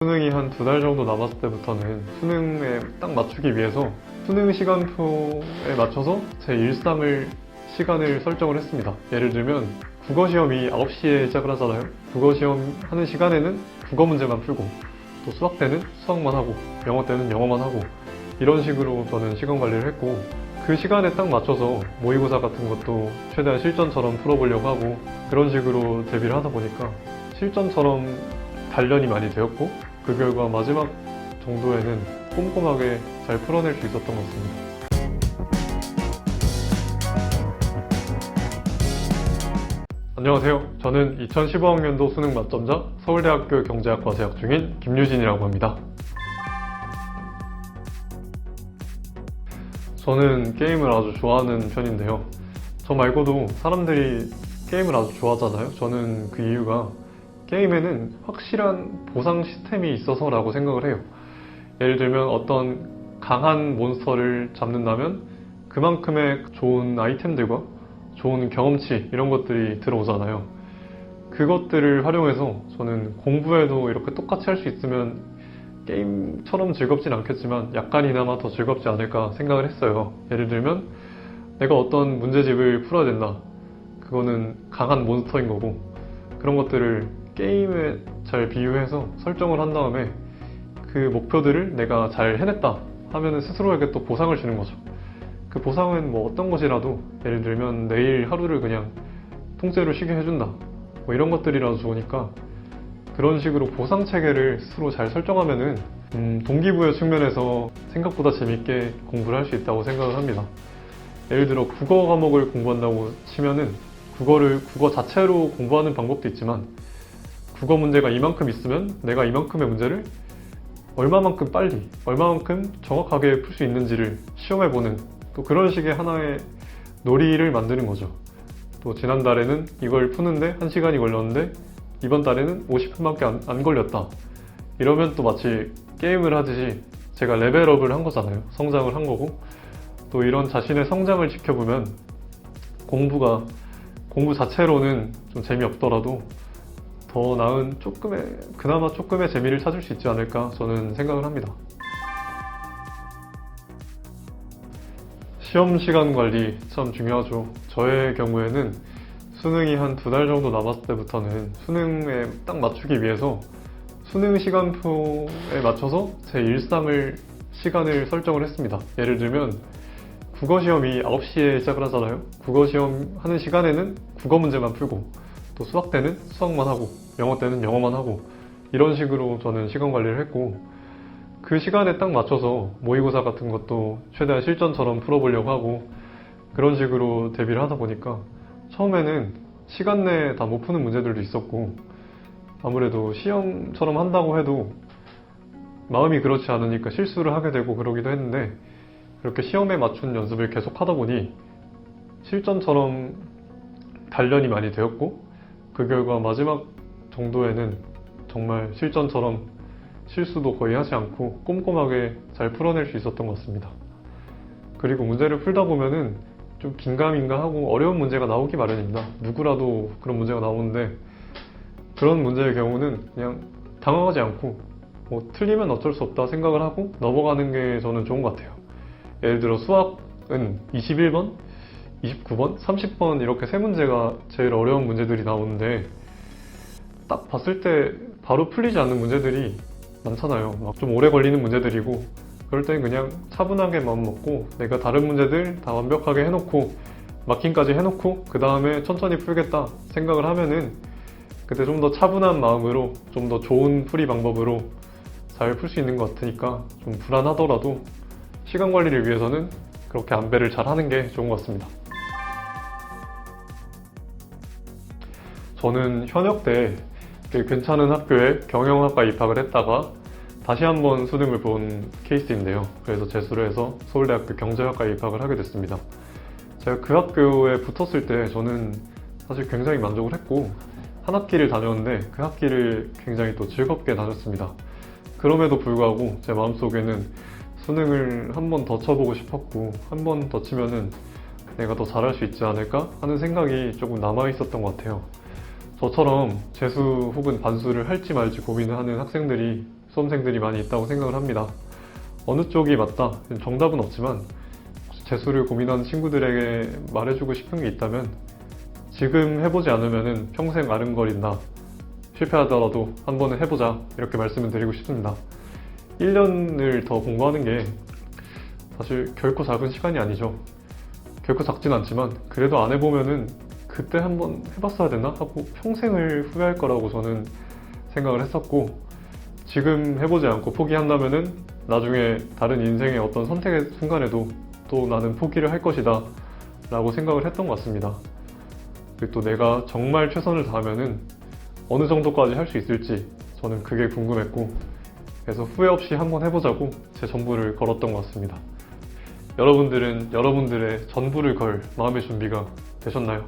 수능이 한 2달 정도 남았을 때부터는 수능에 딱 맞추기 위해서 수능 시간표에 맞춰서 제 일상을 시간을 설정을 했습니다. 예를 들면 국어 시험이 9시에 시작을 하잖아요. 국어 시험 하는 시간에는 국어 문제만 풀고, 또 수학 때는 수학만 하고, 영어 때는 영어만 하고, 이런 식으로 저는 시간 관리를 했고, 그 시간에 딱 맞춰서 모의고사 같은 것도 최대한 실전처럼 풀어보려고 하고, 그런 식으로 대비를 하다 보니까 실전처럼 단련이 많이 되었고, 그 결과 마지막 정도에는 꼼꼼하게 잘 풀어낼 수 있었던 것 같습니다. 안녕하세요. 저는 2015학년도 수능 만점자 서울대학교 경제학과 재학 중인 김유진이라고 합니다. 저는 게임을 아주 좋아하는 편인데요. 저 말고도 사람들이 게임을 아주 좋아하잖아요. 저는 그 이유가 게임에는 확실한 보상 시스템이 있어서 라고 생각을 해요. 예를 들면 어떤 강한 몬스터를 잡는다면 그만큼의 좋은 아이템들과 좋은 경험치 이런 것들이 들어오잖아요. 그것들을 활용해서 저는 공부에도 이렇게 똑같이 할 수 있으면 게임처럼 즐겁진 않겠지만 약간이나마 더 즐겁지 않을까 생각을 했어요. 예를 들면 내가 어떤 문제집을 풀어야 된다. 그거는 강한 몬스터인 거고, 그런 것들을 게임에 잘 비유해서 설정을 한 다음에 그 목표들을 내가 잘 해냈다 하면은 스스로에게 또 보상을 주는 거죠. 그 보상은 뭐 어떤 것이라도, 예를 들면 내일 하루를 그냥 통째로 쉬게 해준다, 뭐 이런 것들이라도 좋으니까 그런 식으로 보상 체계를 스스로 잘 설정하면은 동기부여 측면에서 생각보다 재밌게 공부를 할 수 있다고 생각을 합니다. 예를 들어 국어 과목을 공부한다고 치면은 국어 자체로 공부하는 방법도 있지만, 국어 문제가 이만큼 있으면 내가 이만큼의 문제를 얼마만큼 빨리, 얼마만큼 정확하게 풀 수 있는지를 시험해보는, 또 그런 식의 하나의 놀이를 만드는 거죠. 또 지난달에는 이걸 푸는데 1시간이 걸렸는데 이번 달에는 50분밖에 안 걸렸다. 이러면 또 마치 게임을 하듯이 제가 레벨업을 한 거잖아요. 성장을 한 거고, 또 이런 자신의 성장을 지켜보면 공부 자체로는 좀 재미없더라도 더 나은 그나마 조금의 재미를 찾을 수 있지 않을까 저는 생각을 합니다. 시험 시간 관리 참 중요하죠. 저의 경우에는 수능이 한 2달 정도 남았을 때부터는 수능에 딱 맞추기 위해서 수능 시간표에 맞춰서 제 일상을 시간을 설정을 했습니다. 예를 들면 국어 시험이 9시에 시작을 하잖아요. 국어 시험 하는 시간에는 국어 문제만 풀고, 또 수학 때는 수학만 하고, 영어 때는 영어만 하고, 이런 식으로 저는 시간 관리를 했고, 그 시간에 딱 맞춰서 모의고사 같은 것도 최대한 실전처럼 풀어보려고 하고, 그런 식으로 대비를 하다 보니까 처음에는 시간 내에 다 못 푸는 문제들도 있었고, 아무래도 시험처럼 한다고 해도 마음이 그렇지 않으니까 실수를 하게 되고 그러기도 했는데, 그렇게 시험에 맞춘 연습을 계속 하다 보니 실전처럼 단련이 많이 되었고, 그 결과 마지막 정도에는 정말 실전처럼 실수도 거의 하지 않고 꼼꼼하게 잘 풀어낼 수 있었던 것 같습니다. 그리고 문제를 풀다 보면은 좀 긴가민가 하고 어려운 문제가 나오기 마련입니다. 누구라도 그런 문제가 나오는데, 그런 문제의 경우는 그냥 당황하지 않고 뭐 틀리면 어쩔 수 없다 생각을 하고 넘어가는 게 저는 좋은 것 같아요. 예를 들어 수학은 21번, 29번, 30번 이렇게 세 문제가 제일 어려운 문제들이 나오는데, 딱 봤을 때 바로 풀리지 않는 문제들이 많잖아요. 막 좀 오래 걸리는 문제들이고, 그럴 땐 그냥 차분하게 마음 먹고 내가 다른 문제들 다 완벽하게 해놓고 마킹까지 해놓고 그 다음에 천천히 풀겠다 생각을 하면은 그때 좀 더 차분한 마음으로 좀 더 좋은 풀이 방법으로 잘 풀 수 있는 것 같으니까, 좀 불안하더라도 시간 관리를 위해서는 그렇게 안배를 잘 하는 게 좋은 것 같습니다. 저는 현역 때 괜찮은 학교에 경영학과 입학을 했다가 다시 한번 수능을 본 케이스인데요. 그래서 재수를 해서 서울대학교 경제학과에 입학을 하게 됐습니다. 제가 그 학교에 붙었을 때 저는 사실 굉장히 만족을 했고, 한 학기를 다녔는데 그 학기를 굉장히 또 즐겁게 다녔습니다. 그럼에도 불구하고 제 마음속에는 수능을 한 번 더 쳐보고 싶었고, 한 번 더 치면은 내가 더 잘할 수 있지 않을까 하는 생각이 조금 남아있었던 것 같아요. 저처럼 재수 혹은 반수를 할지 말지 고민을 하는 학생들이 수험생들이 많이 있다고 생각을 합니다. 어느 쪽이 맞다? 정답은 없지만 재수를 고민하는 친구들에게 말해주고 싶은 게 있다면 지금 해보지 않으면 평생 아른거린다. 실패하더라도 한 번은 해보자. 이렇게 말씀을 드리고 싶습니다. 1년을 더 공부하는 게 사실 결코 작은 시간이 아니죠. 결코 작진 않지만 그래도 안 해보면은 그때 한번 해봤어야 됐나 하고 평생을 후회할 거라고 저는 생각을 했었고, 지금 해보지 않고 포기한다면은 나중에 다른 인생의 어떤 선택의 순간에도 또 나는 포기를 할 것이다 라고 생각을 했던 것 같습니다. 그리고 또 내가 정말 최선을 다하면은 어느 정도까지 할 수 있을지 저는 그게 궁금했고, 그래서 후회 없이 한번 해보자고 제 전부를 걸었던 것 같습니다. 여러분들은 여러분들의 전부를 걸 마음의 준비가 되셨나요?